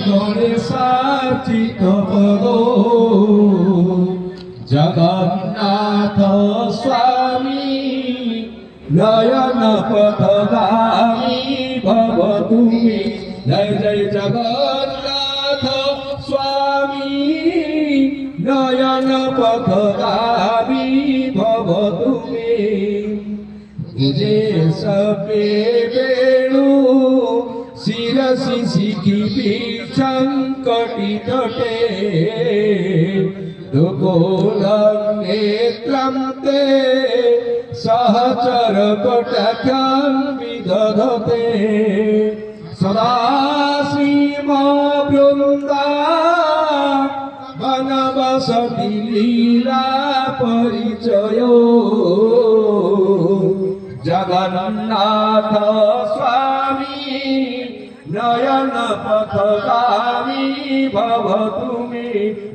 গণেশার্চিত করো জগন্নাথ স্বামী নয়ন পথগামী ভব তুমি জয় জয় জগন্নাথ স্বামী নয়ন পথগামী ভব তুমি যে সপে বেণু শিরসি শিখিবি সংকটি তটে দুকূলং নেত্রম তে সহচর কটাক্ষং বিদধতে সদা শ্রীম বৃন্দা বনবসতি লীলা পরিচয় জগন্নাথ স্বামী নয়ন পথগামী ভব তুমি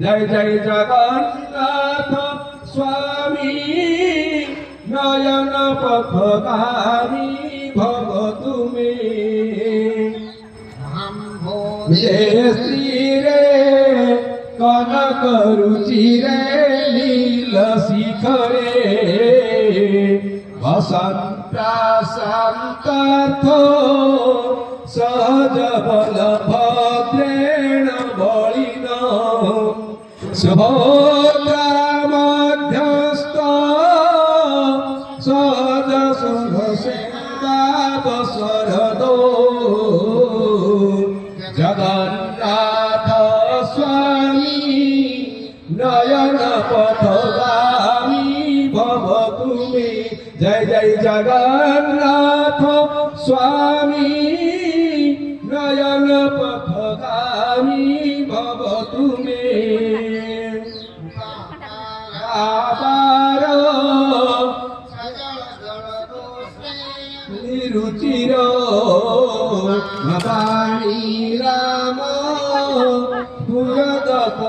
জয় জয় জগন্নাথ স্বামী নয়ন পথগামী ভব তুমি শ্রীরে কনক রুচিরে নীল শিখরে বসন্তাসান্তার্থ সহজ বল ভদ্রেণ বলিন সুভদ্রা মধ্যস্থ সহজ সংঘ সেবাবসরদ জগন্নাথ স্বামী নয়ন পথগামী ভব তুমি জয় জয় জগন্নাথ স্বামী নয়ন পথগামী ভব তুমি আবার নিরুচির ভবানী রাম পুরদত